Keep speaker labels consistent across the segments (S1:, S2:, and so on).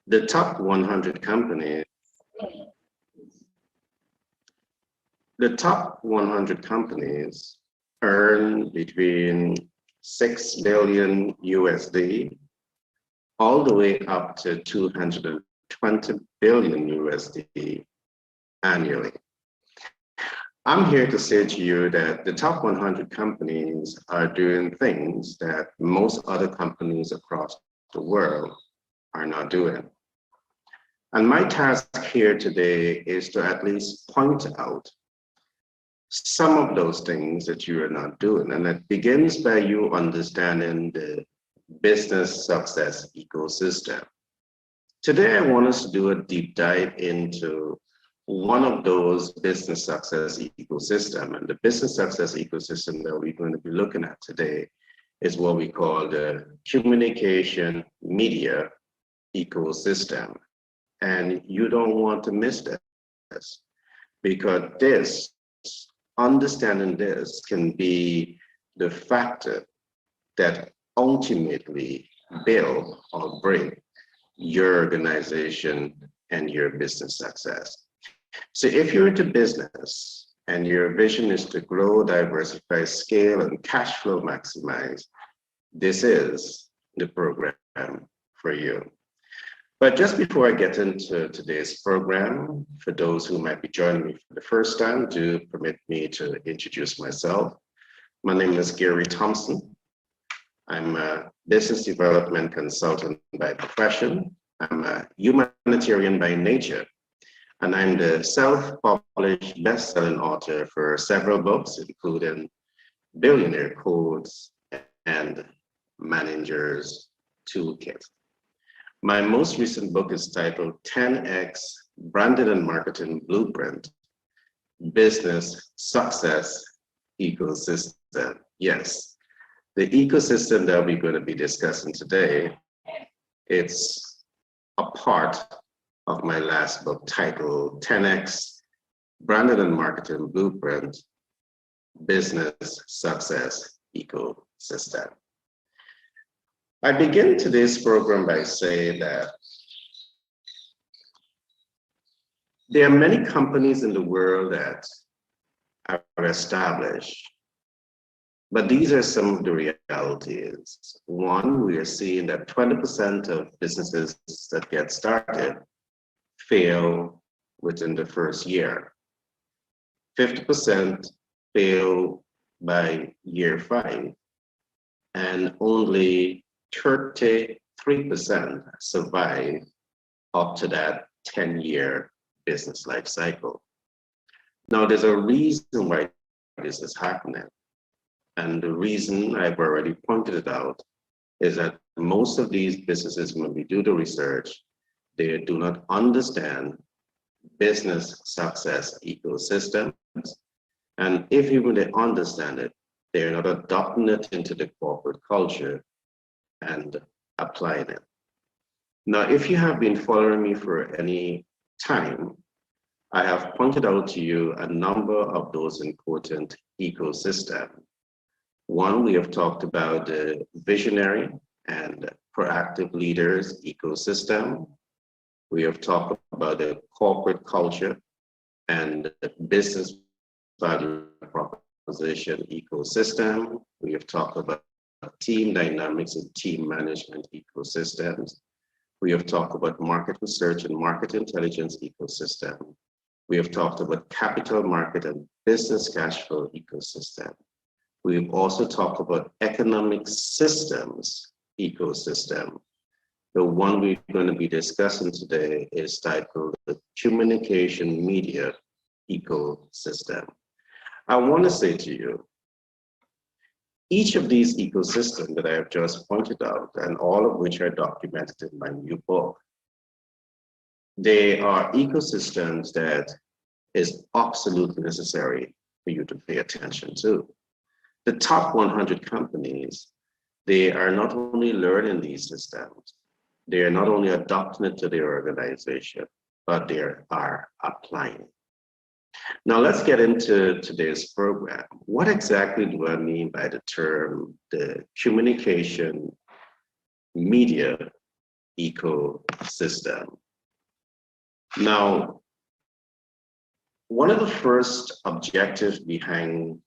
S1: The top 100 companies. The top 100 companies earn between 6 billion USD all the way up to 220 billion USD annually. I'm here to say to you that the top 100 companies are doing things that most other companies across the world are not doing. And my task here today is to at least point out some of those things that you are not doing. And it begins by you understanding the business success ecosystem. Today, I want us to do a deep dive into one of those business success ecosystem. And the business success ecosystem that we're going to be looking at today is what we call the communication media ecosystem. And you don't want to miss this, because understanding this can be the factor that ultimately build or bring your organization and your business success. So if you're into business and your vision is to grow, diversify, scale, and cash flow maximize, this is the program for you. But just before I get into today's program, for those who might be joining me for the first time, do permit me to introduce myself. My name is Gary Thompson. I'm a business development consultant by profession. I'm a humanitarian by nature, and I'm the self-published best-selling author for several books, including Billionaire Codes and Manager's Toolkit. My most recent book is titled 10X Branding and Marketing Blueprint, Business Success Ecosystem. Yes, the ecosystem that we're going to be discussing today, it's a part of my last book titled 10X Branding and Marketing Blueprint, Business Success Ecosystem. I begin today's program by saying that there are many companies in the world that are established, but these are some of the realities. One, we are seeing that 20% of businesses that get started fail within the first year. 50% fail by year 5, and only 33% survive up to that 10-year business life cycle. Now, there's a reason why this is happening. And the reason I've already pointed it out is that most of these businesses, when we do the research, they do not understand business success ecosystems. And if even they understand it, they're not adopting it into the corporate culture and applying it. Now, if you have been following me for any time, I have pointed out to you a number of those important ecosystems. One, we have talked about the visionary and proactive leaders ecosystem. We have talked about the corporate culture and the business value proposition ecosystem. We have talked about team dynamics and team management ecosystems. We have talked about market research and market intelligence ecosystem. We have talked about capital market and business cash flow ecosystem. We've also talked about economic systems ecosystem. The one we're going to be discussing today is titled the communication media ecosystem. I want to say to you, each of these ecosystems that I have just pointed out, and all of which are documented in my new book, they are ecosystems that is absolutely necessary for you to pay attention to. The top 100 companies, they are not only learning these systems, they are not only adopting it to their organization, but they are applying it. Now let's get into today's program. What exactly do I mean by the term, the communication media ecosystem. Now, one of the first objectives behind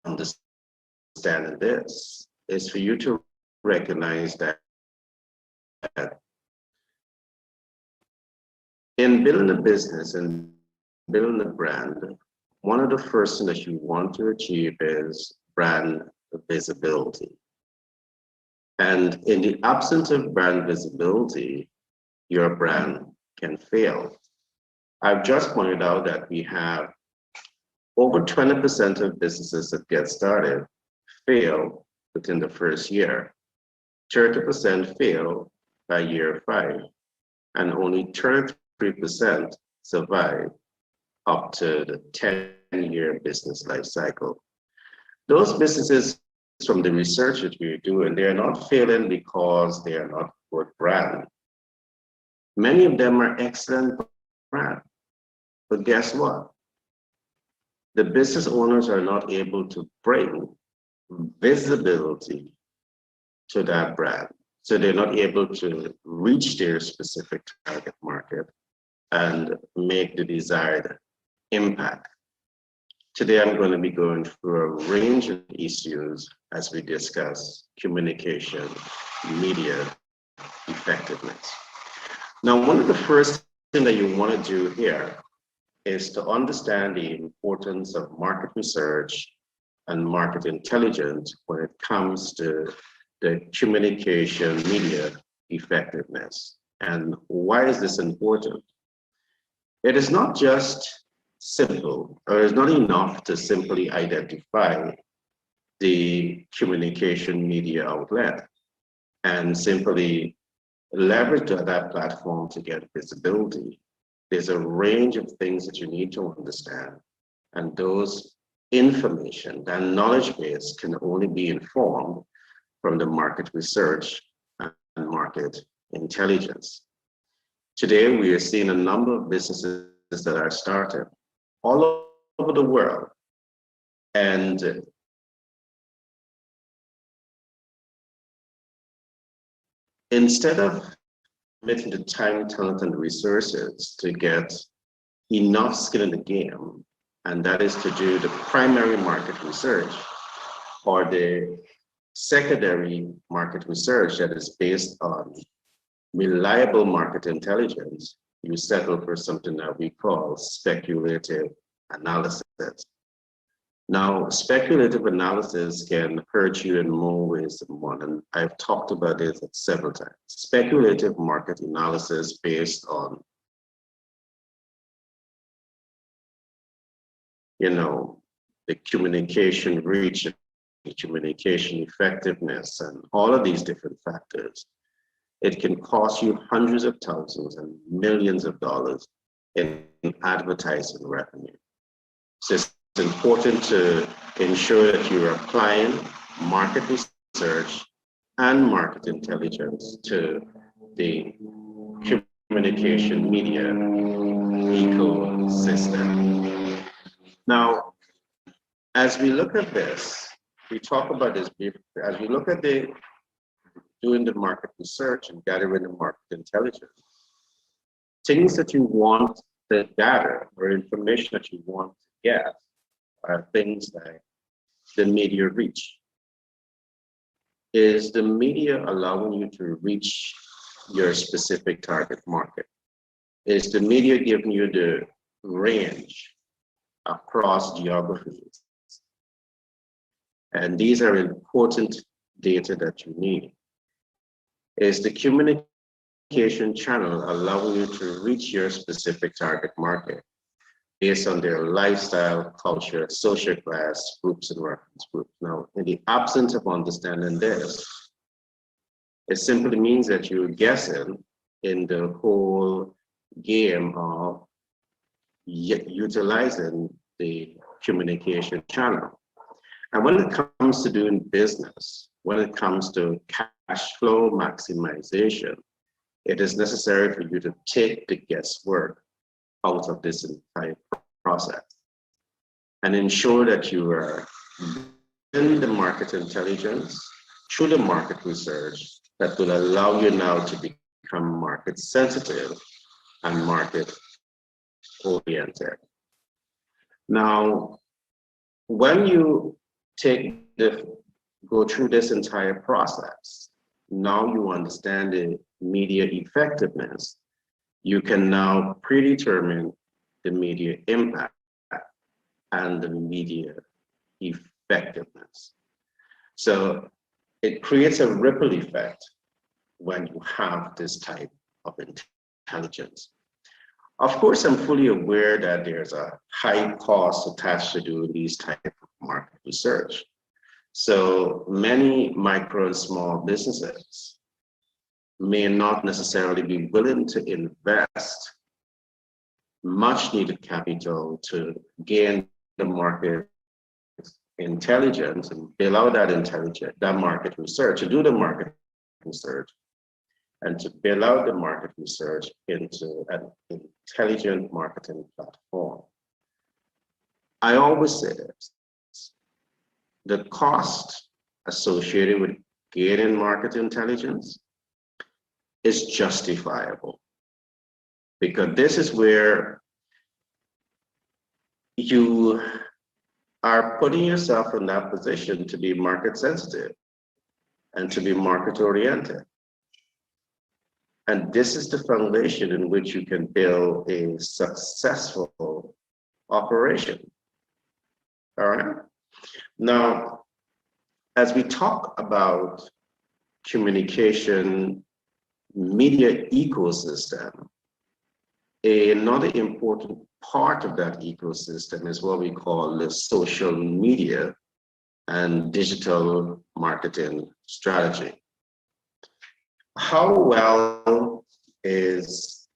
S1: understanding this is for you to recognize that in building a business and building a brand, one of the first things that you want to achieve is brand visibility. And in the absence of brand visibility, your brand can fail. I've just pointed out that we have over 20% of businesses that get started fail within the first year. 30% fail by year 5, and only 33% survive up to the 10-year business life cycle. Those businesses, from the research that we're doing, they're not failing because they are not good brand. Many of them are excellent brand, but guess what? The business owners are not able to bring visibility to that brand. So they're not able to reach their specific target market and make the desired impact. Today, I'm going to be going through a range of issues as we discuss communication, media effectiveness. Now, one of the first things that you want to do here is to understand the importance of market research and market intelligence when it comes to the communication media effectiveness. And why is this important? It is not just simple, or it's not enough to simply identify the communication media outlet and simply leverage that platform to get visibility. There's a range of things that you need to understand, and those information, that knowledge base, can only be informed from the market research and market intelligence. Today, we are seeing a number of businesses that are started all over the world, and instead of committing the time, talent, and resources to get enough skill in the game, and that is to do the primary market research or the secondary market research that is based on reliable market intelligence, you settle for something that we call speculative analysis. Now, speculative analysis can hurt you in more ways than one, and I've talked about this several times. Speculative market analysis based on, the communication reach, the communication effectiveness, and all of these different factors. It can cost you hundreds of thousands and millions of dollars in advertising revenue. So it's important to ensure that you're applying market research and market intelligence to the communication media ecosystem. Now, as we look at this, we talk about this, as we look at doing the market research and gathering the market intelligence, things that you want to gather or information that you want to get are things like the media reach. Is the media allowing you to reach your specific target market? Is the media giving you the range across geographies? And these are important data that you need. Is the communication channel allowing you to reach your specific target market based on their lifestyle, culture, social class, groups, and reference groups? Now, in the absence of understanding this, it simply means that you're guessing in the whole game of utilizing the communication channel. And when it comes to doing business, when it comes to cash flow maximization, it is necessary for you to take the guesswork out of this entire process and ensure that you are in the market intelligence, through the market research, that will allow you now to become market sensitive and market oriented. Now, when you go through this entire process, now you understand the media effectiveness. You can now predetermine the media impact and the media effectiveness. So it creates a ripple effect when you have this type of intelligence. Of course, I'm fully aware that there's a high cost attached to doing these type of market research. So many micro and small businesses may not necessarily be willing to invest much needed capital to gain the market intelligence and build out that market research, to do the market research, and to build out the market research into an intelligent marketing platform. I always say this: the cost associated with gaining market intelligence is justifiable, because this is where you are putting yourself in that position to be market sensitive and to be market oriented. And this is the foundation in which you can build a successful operation. All right. Now, as we talk about communication media ecosystem, another important part of that ecosystem is what we call the social media and digital marketing strategy. How well is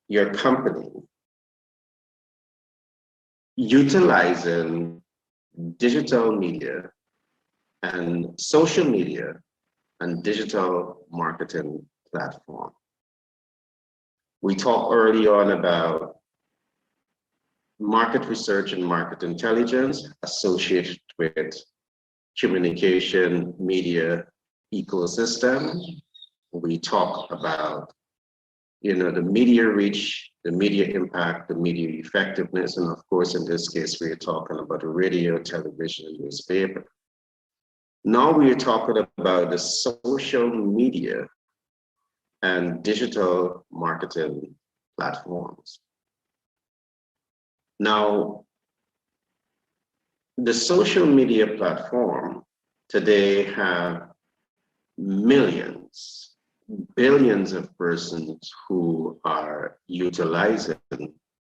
S1: your company utilizing digital media and social media and digital marketing platform? We talked early on about market research and market intelligence associated with communication media ecosystem. We talk about, the media reach, the media impact, the media effectiveness, and of course, in this case, we are talking about radio, television, and newspaper. Now we are talking about the social media and digital marketing platforms. Now, the social media platform today have millions, billions of persons who are utilizing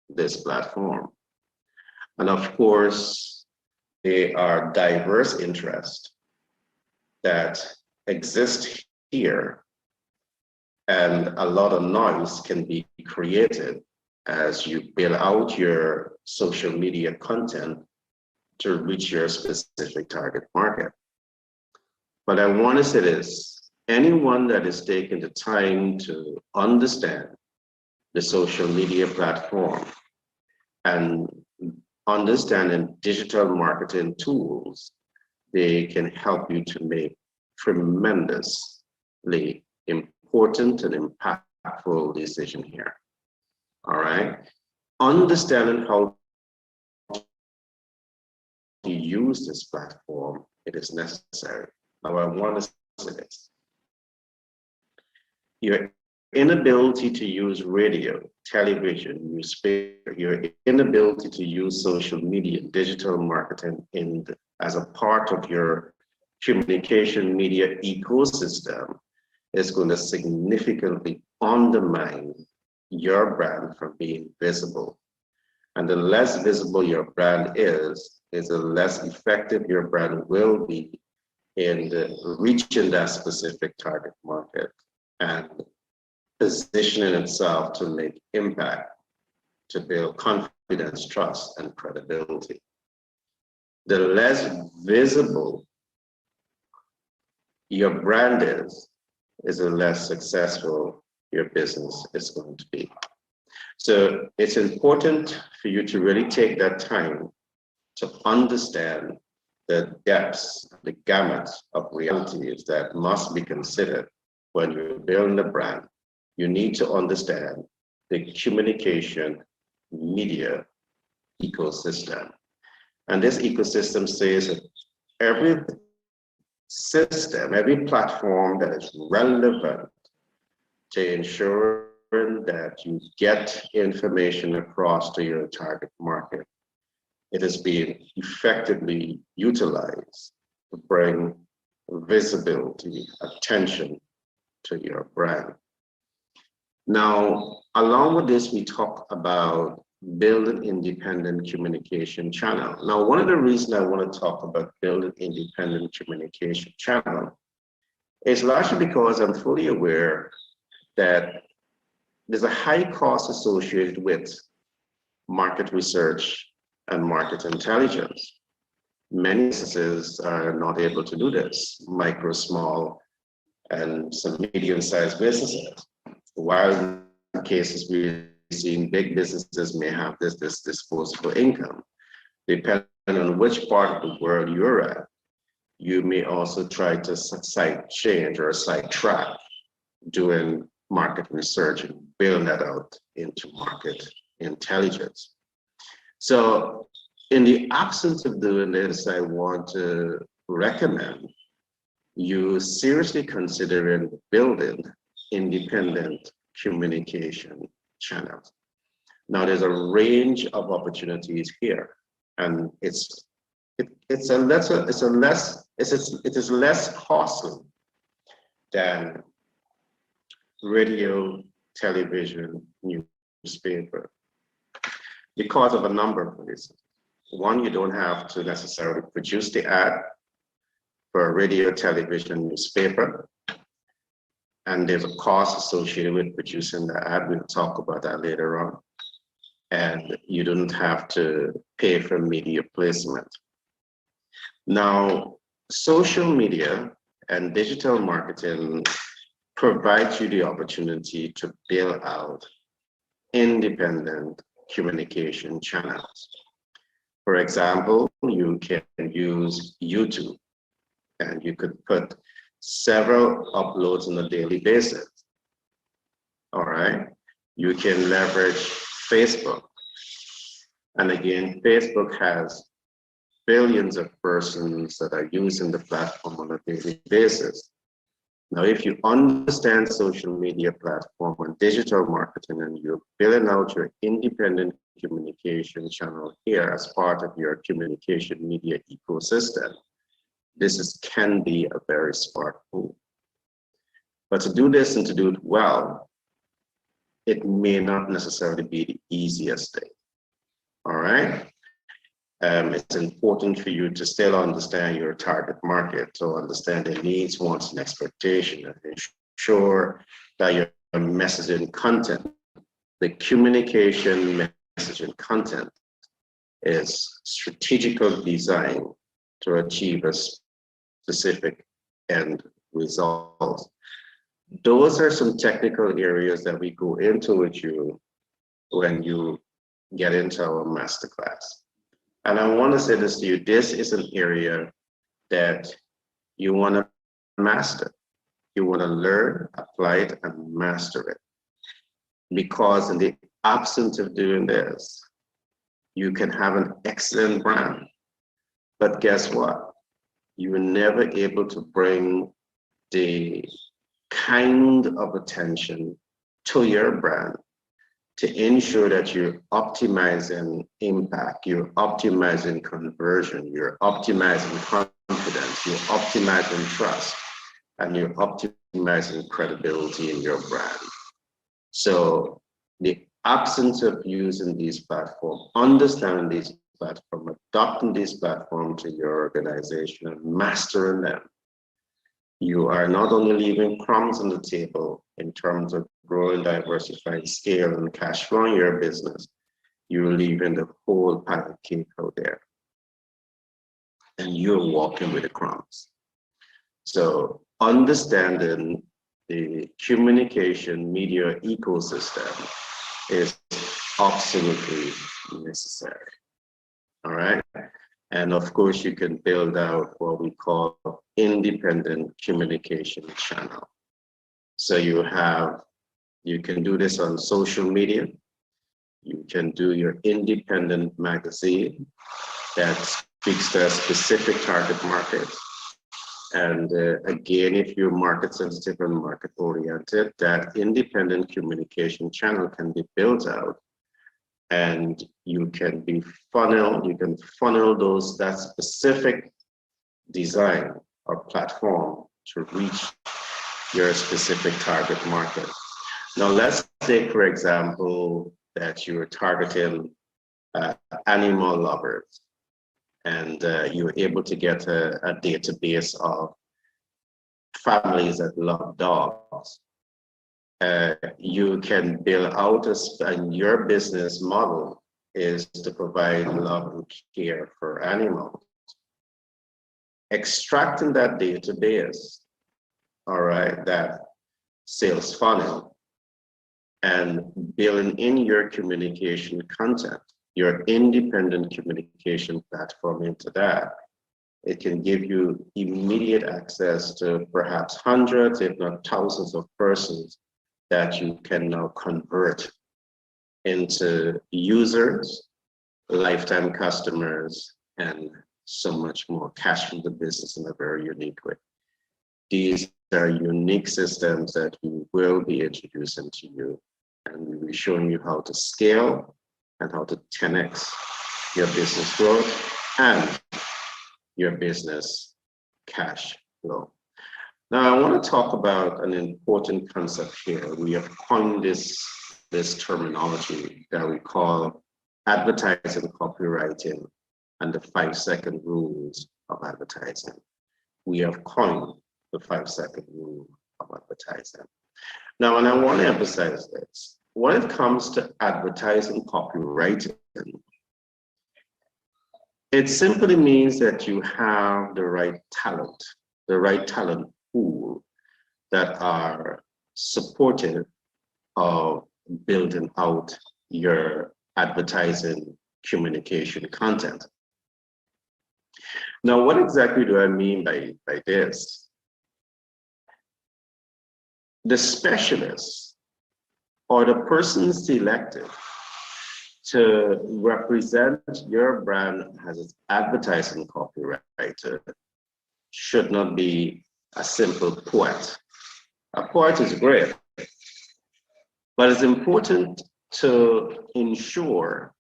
S1: this platform. And of course, they are diverse interests that exist here, and a lot of noise can be created as you build out your social media content to reach your specific target market. But I want to say this: anyone that is taking the time to understand the social media platform and understanding digital marketing tools, they can help you to make tremendously important and impactful decision here. All right. Understanding how to use this platform, it is necessary. Now, I want to say this: your inability to use radio, television, newspaper, your inability to use social media, digital marketing as a part of your communication media ecosystem is going to significantly undermine your brand from being visible. And the less visible your brand is the less effective your brand will be in reaching that specific target market and positioning itself to make impact, to build confidence, trust, and credibility. The less visible your brand is the less successful your business is going to be. So it's important for you to really take that time to understand the depths the gamut of realities that must be considered when you're building a brand. You need to understand the communication media ecosystem. And this ecosystem says that every system, every platform that is relevant to ensure that you get information across to your target market, it is being effectively utilized to bring visibility, attention to your brand. Now, along with this, we talk about building independent communication channel. Now, one of the reasons I want to talk about building independent communication channel is largely because I'm fully aware that there's a high cost associated with market research and market intelligence. Many businesses are not able to do this, micro, small, and some medium-sized businesses. While in cases we've seen big businesses may have this disposable income. Depending on which part of the world you're at, you may also try to side change or sidetrack doing market research and build that out into market intelligence. So in the absence of doing this, I want to recommend you seriously considering building independent communication channels. Now there's a range of opportunities here, and it is less costly than radio, television, newspaper, because of a number of reasons. One, you don't have to necessarily produce the ad for a radio, television, newspaper, and there's a cost associated with producing the ad. We'll talk about that later on. And you don't have to pay for media placement. Now, social media and digital marketing provides you the opportunity to build out independent communication channels. For example, you can use YouTube, and you could put several uploads on a daily basis. All right. You can leverage Facebook. And again, Facebook has billions of persons that are using the platform on a daily basis. Now, if you understand social media platform and digital marketing, and you're building out your independent communication channel here as part of your communication media ecosystem, this can be a very smart move. But to do this and to do it well, it may not necessarily be the easiest thing. All right. It's important for you to still understand your target market, to understand their needs, wants, and expectations, and ensure that your messaging content, the communication messaging content, is strategically designed to achieve a specific end result. Those are some technical areas that we go into with you when you get into our masterclass. And I want to say this to you, this is an area that you want to master. You want to learn, apply it, and master it. Because in the absence of doing this, you can have an excellent brand, but guess what? You were never able to bring the kind of attention to your brand to ensure that you're optimizing impact, you're optimizing conversion, you're optimizing confidence, you're optimizing trust, and you're optimizing credibility in your brand. So the absence of using these platforms, understanding these platforms, adopting these platforms to your organization and mastering them, you are not only leaving crumbs on the table in terms of growing, diversifying, scale, and cash flowing your business, you're leaving the whole pile of cake out there. And you're walking with the crumbs. So understanding the communication media ecosystem is absolutely necessary. All right. And of course, you can build out what we call independent communication channel. So you can do this on social media. You can do your independent magazine that speaks to a specific target market. And again, if you're market sensitive and market oriented, that independent communication channel can be built out, and you can funnel that specific design or platform to reach your specific target market. Now, let's take, for example, that you're targeting animal lovers, and you're able to get a database of families that love dogs. You can build out and your business model is to provide love and care for animals. Extracting that database, all right, that sales funnel, and building in your communication content, your independent communication platform into that, it can give you immediate access to perhaps hundreds, if not thousands of persons that you can now convert into users, lifetime customers, and so much more, cash from the business in a very unique way. These are unique systems that we will be introducing to you, and we'll be showing you how to scale and how to 10x your business growth and your business cash flow. Now, I want to talk about an important concept here. We have coined this terminology that we call advertising copywriting and the 5-second rules of advertising. We have coined the 5-second rule of advertising. Now, and I want to emphasize this. When it comes to advertising copywriting, it simply means that you have the right talent pool that are supportive of building out your advertising communication content. Now, what exactly do I mean by this? The specialist or the person selected to represent your brand as an advertising copywriter should not be a simple poet. A poet is great, but it's important to ensure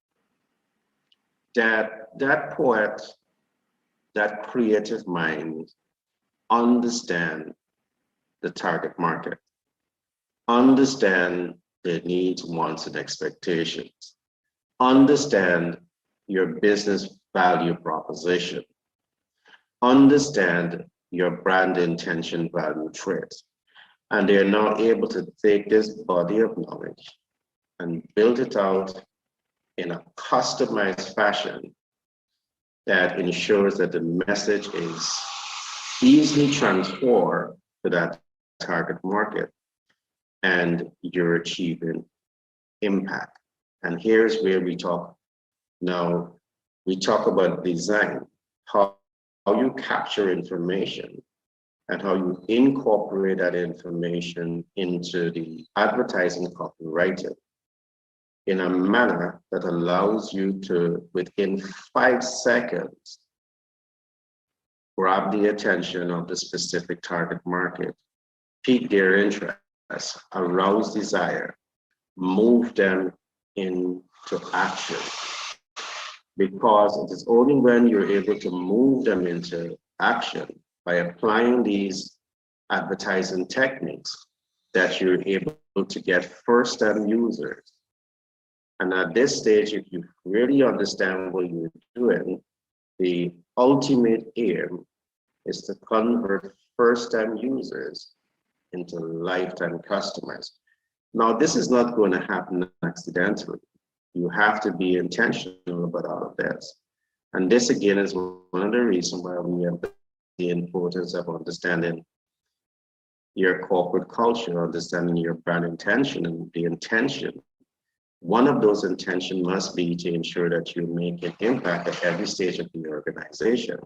S1: that that poet, that creative mind, understand the target market, understand their needs, wants, and expectations, understand your business value proposition, understand your brand intention value traits, and they're now able to take this body of knowledge and build it out in a customized fashion that ensures that the message is easily transferred to that target market and you're achieving impact. And here's where we talk about design, how you capture information and how you incorporate that information into the advertising copywriting in a manner that allows you to, within 5 seconds, grab the attention of the specific target market, pique their interest, arouse desire, move them into action. Because it is only when you're able to move them into action by applying these advertising techniques that you're able to get first-time users. And at this stage, if you really understand what you're doing, the ultimate aim is to convert first-time users into lifetime customers. Now, this is not going to happen accidentally. You have to be intentional about all of this. And this, again, is one of the reasons why we have the importance of understanding your corporate culture, understanding your brand intention and the intention One of those intentions must be to ensure that you make an impact at every stage of the organization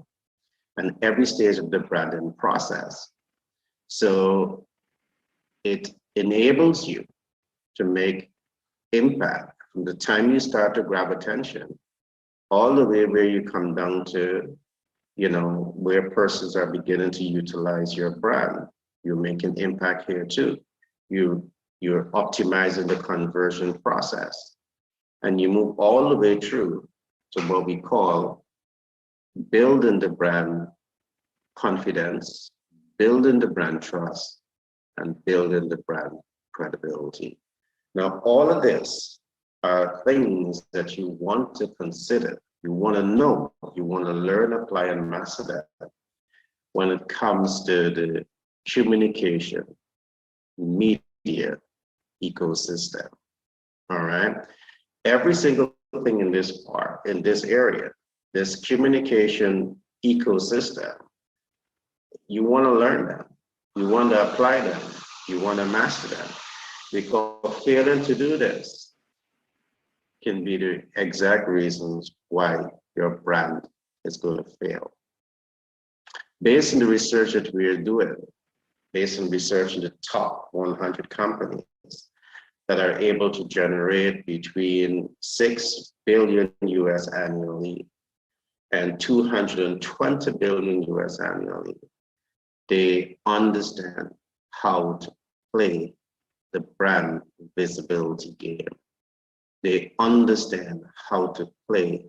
S1: and every stage of the branding process. So it enables you to make impact from the time you start to grab attention all the way where you come down to, where persons are beginning to utilize your brand. You make an impact here too. You're optimizing the conversion process, and you move all the way through to what we call building the brand confidence, building the brand trust, and building the brand credibility. Now, all of this are things that you want to consider, you want to know, you want to learn, apply, and master that when it comes to the communication media ecosystem. All right. Every single thing in this area, this communication ecosystem, you want to learn them, you want to apply them, you want to master them, because failing to do this can be the exact reasons why your brand is going to fail. Based on the research that we are doing, based on research in the top 100 companies that are able to generate between $6 billion US annually and $220 billion US annually, they understand how to play the brand visibility game. They understand how to play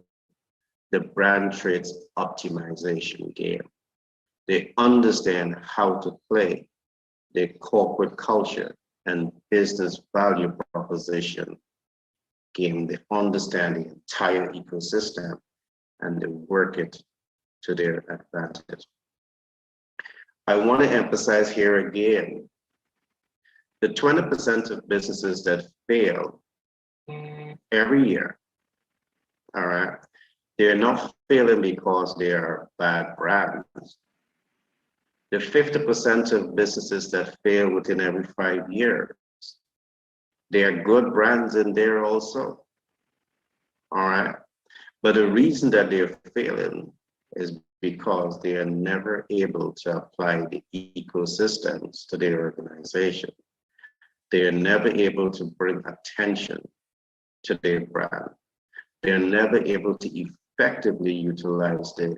S1: the brand traits optimization game. They understand how to play the corporate culture and business value proposition game. They understand the entire ecosystem and they work it to their advantage. I want to emphasize here again, the 20% of businesses that fail every year, all right, they're not failing because they are bad brands. The 50% of businesses that fail within every 5 years, they are good brands in there also, all right? But the reason that they're failing is because they are never able to apply the ecosystems to their organization. They are never able to bring attention to their brand. They're never able to effectively utilize the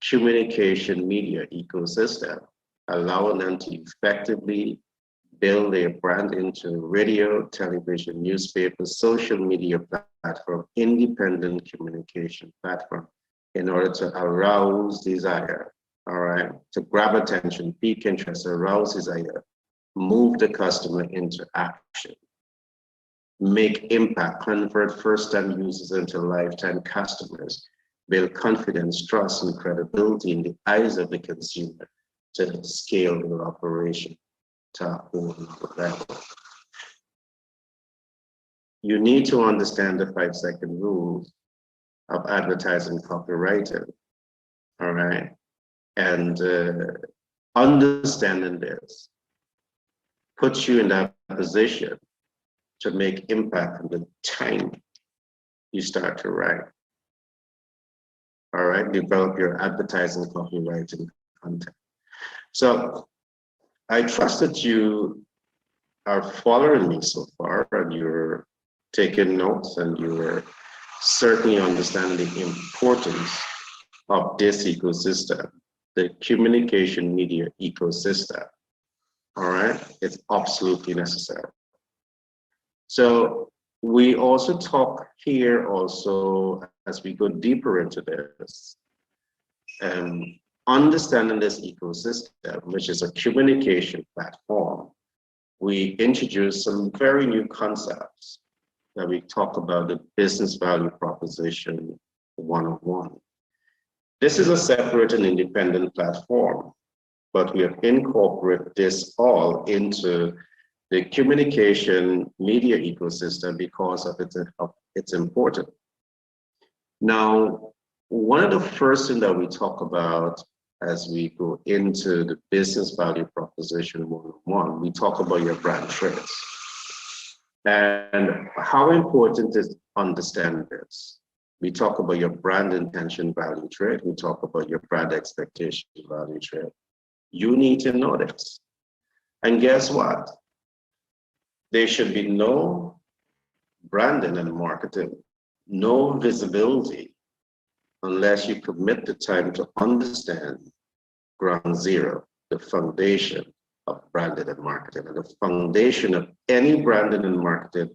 S1: communication media ecosystem, allowing them to effectively build their brand into radio, television, newspaper, social media platform, independent communication platform, in order to arouse desire, all right, to grab attention, pique interest, arouse desire, move the customer into action, make impact, convert first-time users into lifetime customers, build confidence, trust, and credibility in the eyes of the consumer to scale their operation to a whole level. You need to understand the 5-second rules of advertising copywriting, all right? And understanding this puts you in that position to make impact from the time you start to write. All right, develop your advertising copywriting content. So I trust that you are following me so far and you're taking notes and you're certainly understanding the importance of this ecosystem, the communication media ecosystem. All right, it's absolutely necessary. So we also talk here also as we go deeper into this, understanding this ecosystem, which is a communication platform, we introduce some very new concepts that we talk about, the business value proposition 101. This is a separate and independent platform, but we have incorporated this all into the communication media ecosystem because of its importance. Now, one of the first things that we talk about as we go into the business value proposition 101, we talk about your brand traits. And how important is understand this? We talk about your brand intention value trait. We talk about your brand expectation value trait. You need to know this. And guess what? There should be no branding and marketing, no visibility, unless you commit the time to understand ground zero, the foundation of branding and marketing. And the foundation of any branding and marketing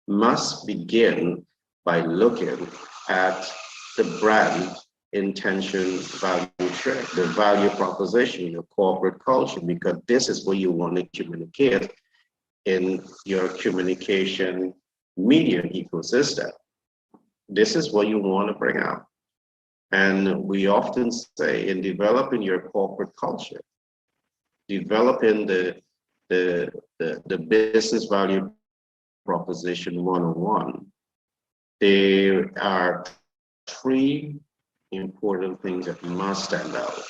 S1: must begin by looking at the brand intention value trait, the value proposition, your corporate culture, because this is what you want to communicate in your communication media ecosystem. This is what you want to bring out. And we often say in developing your corporate culture, developing the business value proposition 101, there are three important things that must stand out.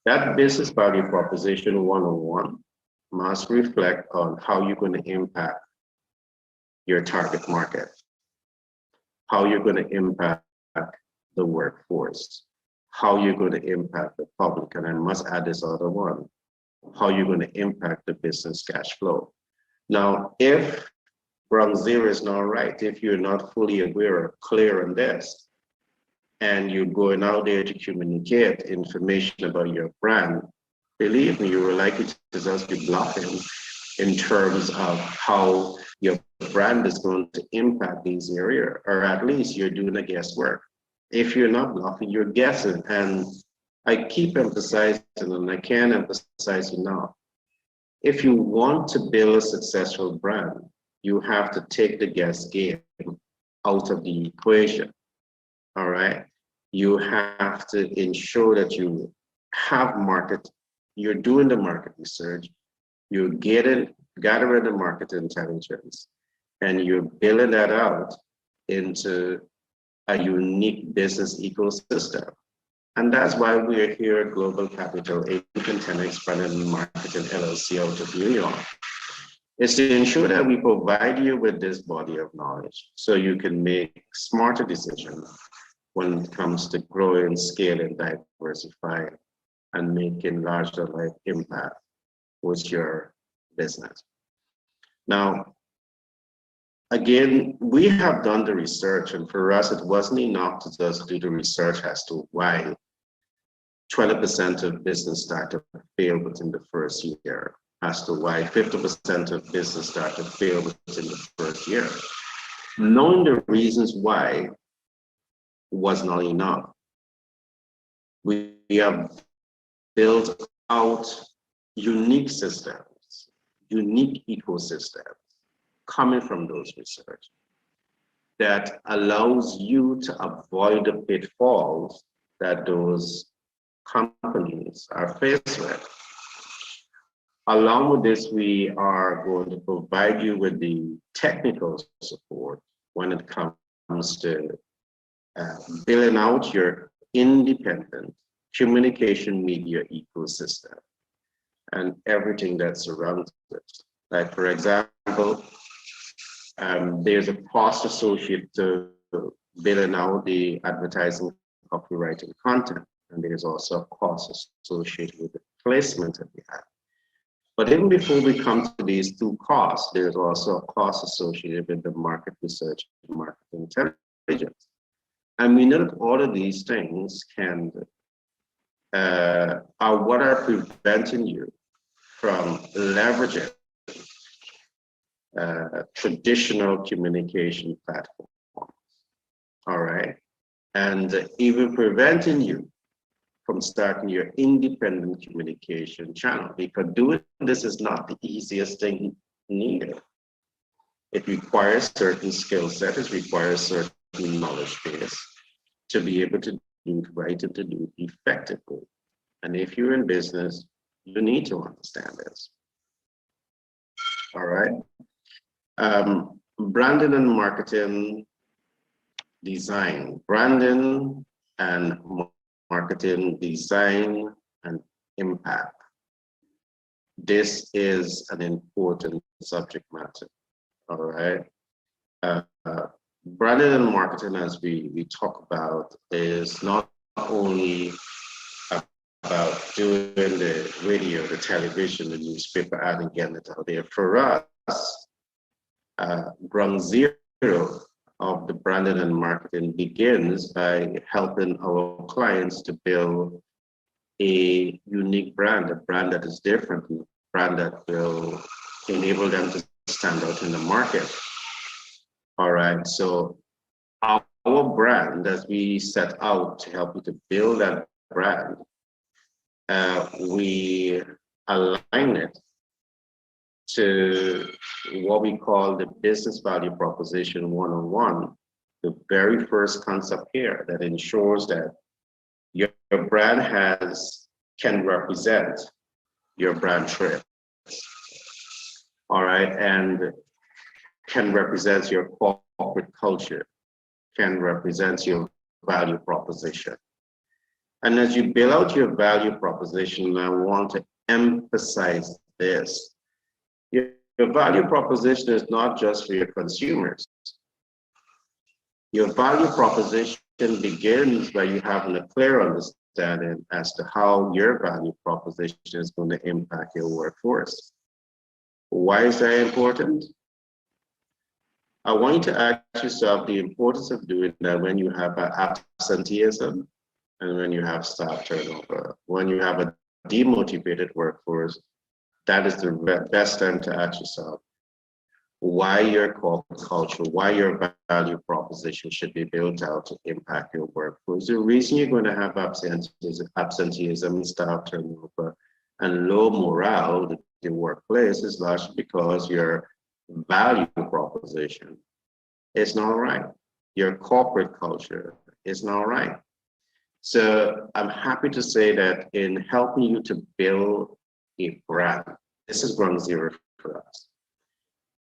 S1: That business value proposition 101 must reflect on how you're going to impact your target market, how you're going to impact the workforce, how you're going to impact the public, and I must add this other one, how you're going to impact the business cash flow. Now, if ground zero is not right, if you're not fully aware or clear on this, and you're going out there to communicate information about your brand, believe me, you are likely to just be bluffing in terms of how your brand is going to impact these areas, or at least you're doing the guesswork. If you're not bluffing, you're guessing. And I keep emphasizing, and I can't emphasize enough, if you want to build a successful brand, you have to take the guess game out of the equation. All right. You have to ensure that you have market, you're doing the market research, you're gathering the market intelligence, and you're building that out into a unique business ecosystem. And that's why we're here at Global Capital, Inc. and 10X Branding Marketing LLC out of New York. It's to ensure that we provide you with this body of knowledge so you can make smarter decisions when it comes to growing, scaling, diversifying, and making larger life impact with your business. Now, again, we have done the research, and for us, it wasn't enough to just do the research as to why 20% of business startups fail within the first year, as to why 50% of business startups fail within the first year. Knowing the reasons why was not enough. We have built out unique systems, unique ecosystems coming from those research that allows you to avoid the pitfalls that those companies are faced with. Along with this, we are going to provide you with the technical support when it comes to building out your independent communication media ecosystem and everything that surrounds it. Like, for example, there's a cost associated to building out the advertising copywriting content, and there's also a cost associated with the placement of the ad. But even before we come to these two costs, there's also a cost associated with the market research and market intelligence. And we know that all of these things are what are preventing you from leveraging traditional communication platforms, all right? And even preventing you from starting your independent communication channel, because doing this is not the easiest thing needed. It requires certain skill set, it requires certain knowledge base to be able to do it right and to do it effectively. And if you're in business, you need to understand this. All right. Branding and marketing design. Branding and marketing design and impact. This is an important subject matter. all right? Uh, Branding and marketing, as we talk about, is not only about doing the radio, the television, the newspaper ad and getting it out there. For us, ground zero of the branding and marketing begins by helping our clients to build a unique brand, a brand that is different, a brand that will enable them to stand out in the market. All right, so our brand, as we set out to help you to build that brand, we align it to what we call the business value proposition 101, the very first concept here that ensures that your brand can represent your brand traits, all right, and can represent your corporate culture, can represent your value proposition. And as you build out your value proposition, I want to emphasize this. Your value proposition is not just for your consumers. Your value proposition begins by you having a clear understanding as to how your value proposition is going to impact your workforce. Why is that important? I want you to ask yourself the importance of doing that when you have absenteeism and when you have staff turnover. When you have a demotivated workforce, that is the best time to ask yourself why your corporate culture, why your value proposition should be built out to impact your workforce. The reason you're going to have absenteeism and staff turnover and low morale in the workplace is largely because your value proposition is not right. Your corporate culture is not right. So I'm happy to say that in helping you to build a brand, this is ground zero for us.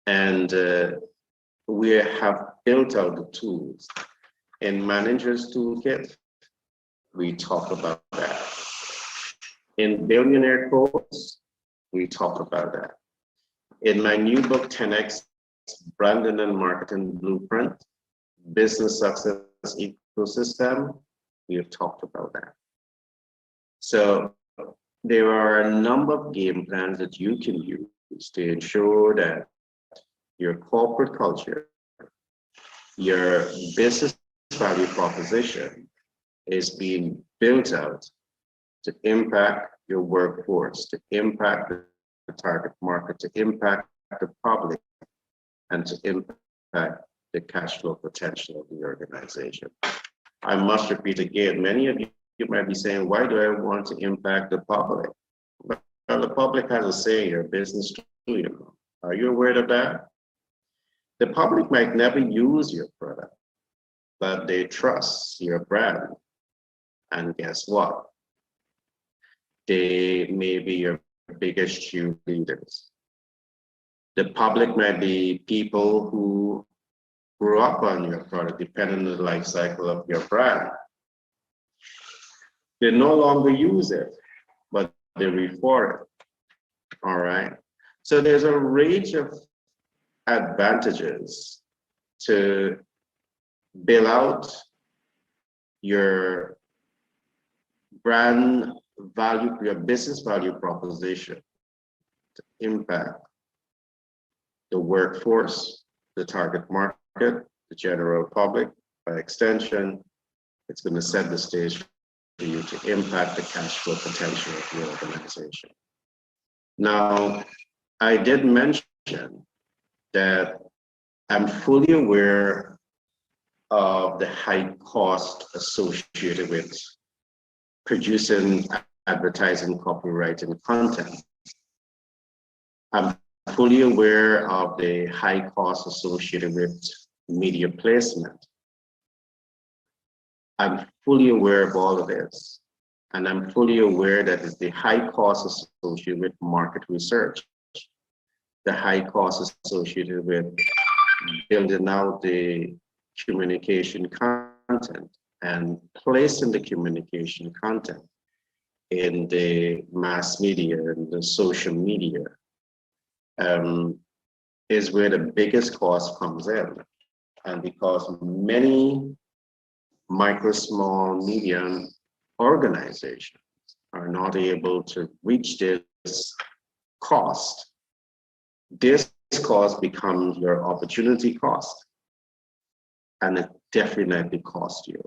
S1: And we have built out the tools. In Manager's Toolkit, we talk about that. In Billionaire Course, we talk about that. In my new book, 10X Branding and Marketing Blueprint, Business Success Ecosystem, we have talked about that. So there are a number of game plans that you can use to ensure that your corporate culture, your business value proposition is being built out to impact your workforce, to impact the target market, to impact the public, and to impact the cash flow potential of the organization. I must repeat again, many of you might be saying, why do I want to impact the public? Well, the public has a say in your business too, you know. Are you aware of that? The public might never use your product, but they trust your brand. And guess what? They may be your biggest cheerleaders. The public might be people who grew up on your product, depending on the life cycle of your brand. They no longer use it, but they refer it. All right. So there's a range of advantages to build out your brand value, your business value proposition to impact the workforce, the target market, the general public. By extension, it's going to set the stage for you to impact the cash flow potential of your organization. Now, I did mention that I'm fully aware of the high cost associated with producing advertising, copywriting content. I'm fully aware of the high cost associated with media placement. I'm fully aware of all of this. And I'm fully aware that it's the high cost associated with market research, the high cost associated with building out the communication content and placing the communication content in the mass media and the social media. is where the biggest cost comes in. And because many micro, small, medium organizations are not able to reach this cost, this cost becomes your opportunity cost. And it definitely costs you,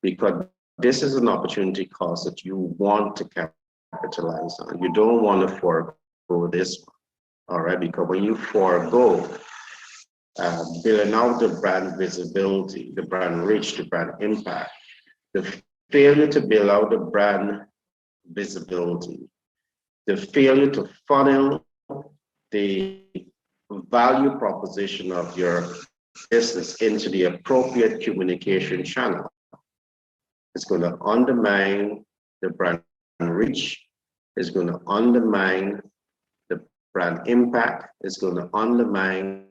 S1: because this is an opportunity cost that you want to capitalize on. You don't want to forego this one, all right? Because when you forego building out the brand visibility, the brand reach, the brand impact, the failure to build out the brand visibility, the failure to funnel the value proposition of your business into the appropriate communication channel, it's going to undermine the brand reach, it's going to undermine the brand impact, it's going to undermine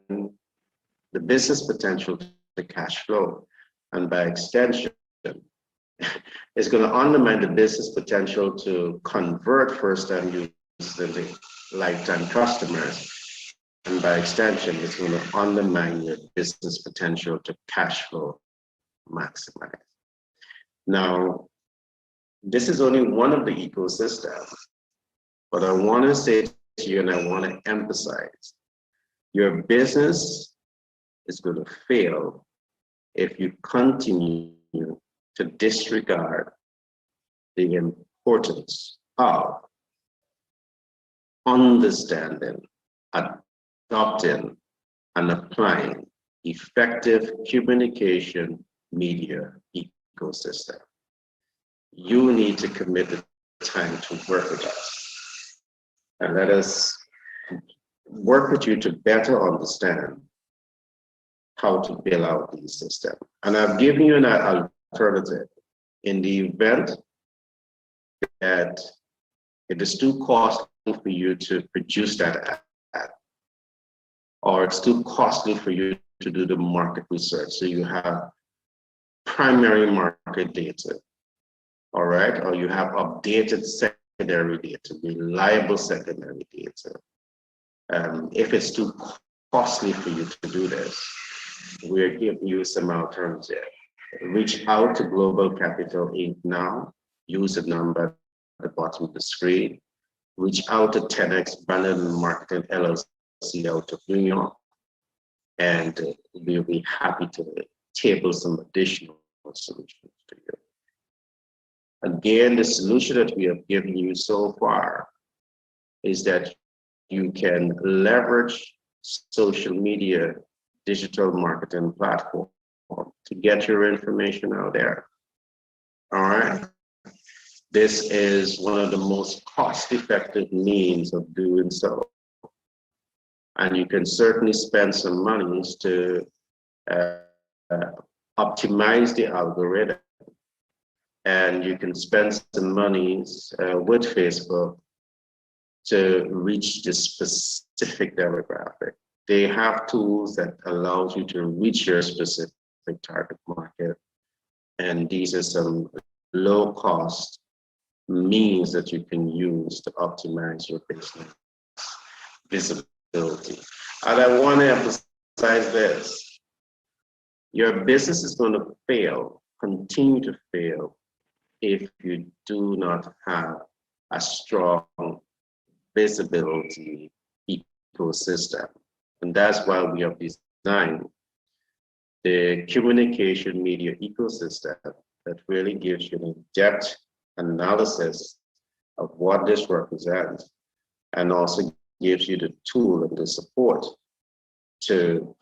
S1: the business potential to cash flow, and by extension, it's going to undermine the business potential to convert first-time users into lifetime customers, and by extension, it's going to undermine your business potential to cash flow maximize. Now, this is only one of the ecosystems, but I want to say to you, and I want to emphasize, your business is going to fail if you continue to disregard the importance of understanding, adopting, and applying effective communication media ecosystem. You need to commit the time to work with us, and let us work with you to better understand how to build out these systems. And I've given you an alternative. In the event that it is too costly for you to produce that ad, or it's too costly for you to do the market research, so you have primary market data, all right, or you have updated secondary data, reliable secondary data. If it's too costly for you to do this, we're giving you some alternative. Reach out to Global Capital Inc. now. Use the number at the bottom of the screen. Reach out to 10X Branding Marketing LLC out of New York, and we'll be happy to table some additional solutions to you. Again, the solution that we have given you so far is that you can leverage social media digital marketing platform to get your information out there. All right. This is one of the most cost-effective means of doing so. And you can certainly spend some monies to optimize the algorithm. And you can spend some monies with Facebook to reach this specific demographic. They have tools that allows you to reach your specific target market. And these are some low-cost means that you can use to optimize your business visibility. And I want to emphasize this. Your business is going to fail, continue to fail, if you do not have a strong visibility ecosystem. And that's why we have designed the communication media ecosystem that really gives you an in-depth analysis of what this represents, and also gives you the tool and the support to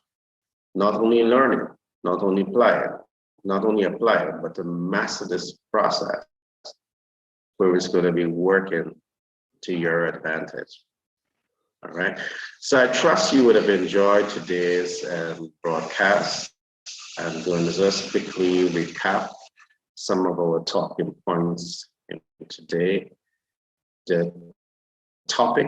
S1: not only learn it, not only apply it, but to master this process where it's going to be working to your advantage. All right. So I trust you would have enjoyed today's broadcast. I'm going to just quickly recap some of our talking points today. The topic